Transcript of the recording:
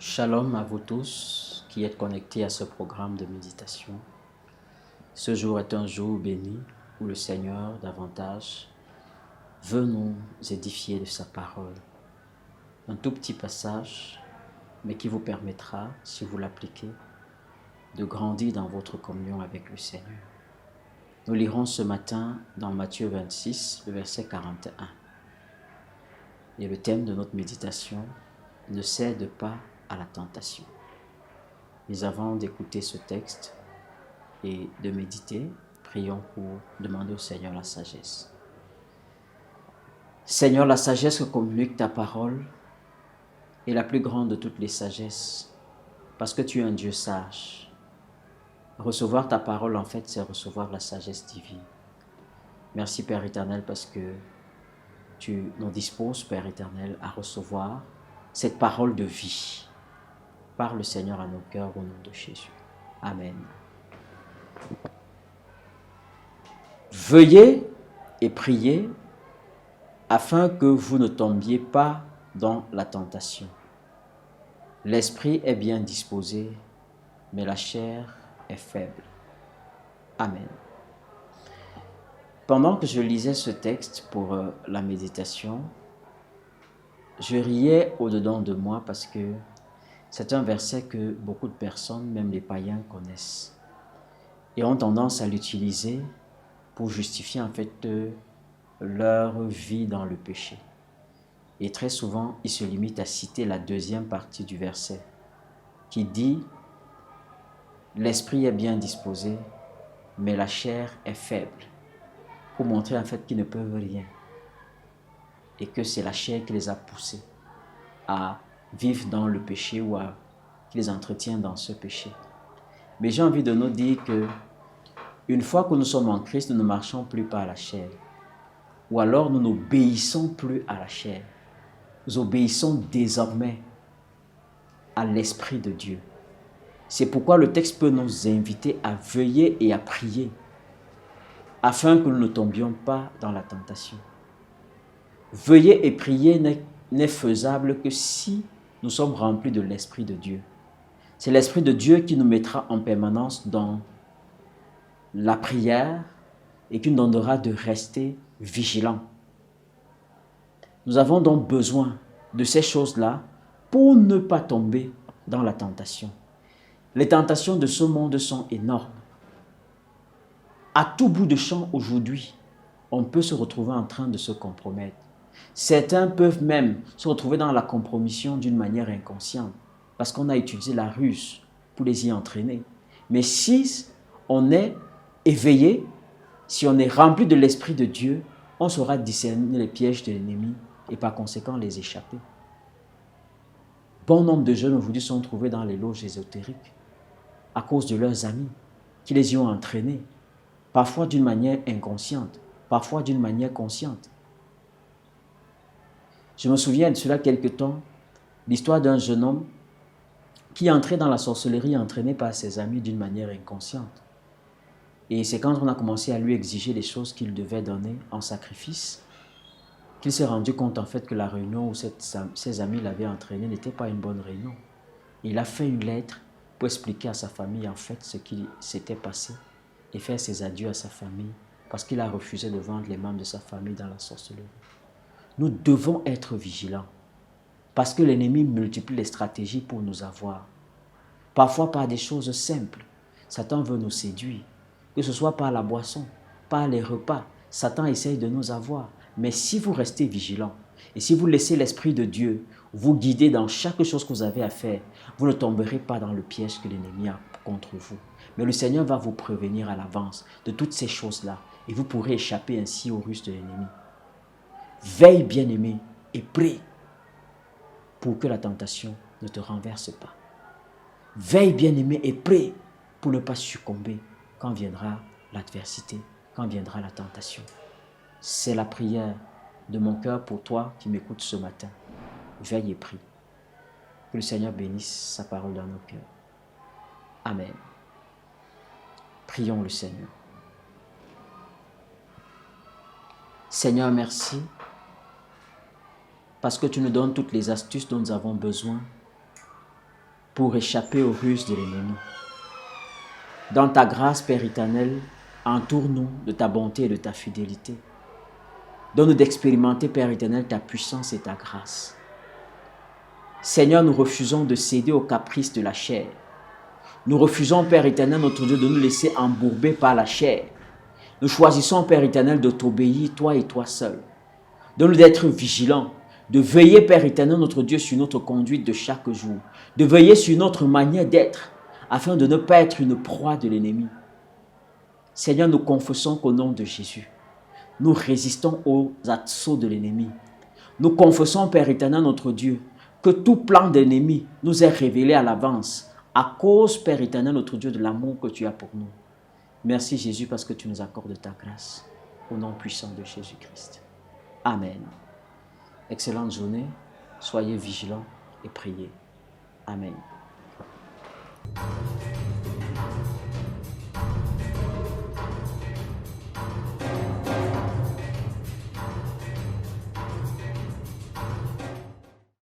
Shalom à vous tous qui êtes connectés à ce programme de méditation. Ce jour est un jour béni où le Seigneur davantage veut nous édifier de sa parole. Un tout petit passage, mais qui vous permettra, si vous l'appliquez, de grandir dans votre communion avec le Seigneur. Nous lirons ce matin dans Matthieu 26, le verset 41. Et le thème de notre méditation, ne cède pas à la tentation. Mais avant d'écouter ce texte et de méditer, prions pour demander au Seigneur la sagesse. Seigneur, la sagesse que communique ta parole est la plus grande de toutes les sagesses, parce que tu es un Dieu sage. Recevoir ta parole, en fait, c'est recevoir la sagesse divine. Merci, Père éternel, parce que tu nous disposes, Père éternel, à recevoir cette parole de vie. Parle, Seigneur, à nos cœurs au nom de Jésus. Amen. Veuillez et priez afin que vous ne tombiez pas dans la tentation. L'esprit est bien disposé, mais la chair est faible. Amen. Pendant que je lisais ce texte pour la méditation, je riais au-dedans de moi parce que c'est un verset que beaucoup de personnes, même les païens, connaissent et ont tendance à l'utiliser pour justifier en fait leur vie dans le péché. Et très souvent, ils se limitent à citer la deuxième partie du verset qui dit « L'esprit est bien disposé, mais la chair est faible » pour montrer en fait qu'ils ne peuvent rien et que c'est la chair qui les a poussés à vivre dans le péché ou qui les entretient dans ce péché. Mais j'ai envie de nous dire que une fois que nous sommes en Christ, nous ne marchons plus par la chair. Ou alors nous n'obéissons plus à la chair. Nous obéissons désormais à l'Esprit de Dieu. C'est pourquoi le texte peut nous inviter à veiller et à prier afin que nous ne tombions pas dans la tentation. Veiller et prier n'est faisable que si nous sommes remplis de l'Esprit de Dieu. C'est l'Esprit de Dieu qui nous mettra en permanence dans la prière et qui nous donnera de rester vigilants. Nous avons donc besoin de ces choses-là pour ne pas tomber dans la tentation. Les tentations de ce monde sont énormes. À tout bout de champ aujourd'hui, on peut se retrouver en train de se compromettre. Certains peuvent même se retrouver dans la compromission d'une manière inconsciente parce qu'on a utilisé la ruse pour les y entraîner. Mais si on est éveillé, si on est rempli de l'Esprit de Dieu, on saura discerner les pièges de l'ennemi et par conséquent les échapper. Bon nombre de jeunes aujourd'hui sont trouvés dans les loges ésotériques à cause de leurs amis qui les y ont entraînés, parfois d'une manière inconsciente, parfois d'une manière consciente. Je me souviens de cela quelque temps, l'histoire d'un jeune homme qui est entré dans la sorcellerie entraîné par ses amis d'une manière inconsciente. Et c'est quand on a commencé à lui exiger des choses qu'il devait donner en sacrifice qu'il s'est rendu compte en fait que la réunion où ses amis l'avaient entraîné n'était pas une bonne réunion. Il a fait une lettre pour expliquer à sa famille en fait ce qui s'était passé et faire ses adieux à sa famille parce qu'il a refusé de vendre les membres de sa famille dans la sorcellerie. Nous devons être vigilants parce que l'ennemi multiplie les stratégies pour nous avoir. Parfois par des choses simples. Satan veut nous séduire, que ce soit par la boisson, par les repas. Satan essaye de nous avoir. Mais si vous restez vigilants et si vous laissez l'Esprit de Dieu vous guider dans chaque chose que vous avez à faire, vous ne tomberez pas dans le piège que l'ennemi a contre vous. Mais le Seigneur va vous prévenir à l'avance de toutes ces choses-là et vous pourrez échapper ainsi aux ruses de l'ennemi. Veille, bien-aimé, et prie pour que la tentation ne te renverse pas. Veille, bien-aimé, et prie pour ne pas succomber quand viendra l'adversité, quand viendra la tentation. C'est la prière de mon cœur pour toi qui m'écoutes ce matin. Veille et prie. Que le Seigneur bénisse sa parole dans nos cœurs. Amen. Prions le Seigneur. Seigneur, merci parce que tu nous donnes toutes les astuces dont nous avons besoin pour échapper aux ruses de l'ennemi. Dans ta grâce, Père éternel, entoure-nous de ta bonté et de ta fidélité. Donne-nous d'expérimenter, Père éternel, ta puissance et ta grâce. Seigneur, nous refusons de céder aux caprices de la chair. Nous refusons, Père éternel, notre Dieu, de nous laisser embourber par la chair. Nous choisissons, Père éternel, de t'obéir, toi et toi seul. Donne-nous d'être vigilants, de veiller, Père éternel, notre Dieu, sur notre conduite de chaque jour, de veiller sur notre manière d'être, afin de ne pas être une proie de l'ennemi. Seigneur, nous confessons qu'au nom de Jésus, nous résistons aux assauts de l'ennemi. Nous confessons, Père éternel, notre Dieu, que tout plan de l'ennemi nous est révélé à l'avance, à cause, Père éternel, notre Dieu, de l'amour que tu as pour nous. Merci Jésus parce que tu nous accordes ta grâce, au nom puissant de Jésus-Christ. Amen. Excellente journée, soyez vigilants et priez. Amen.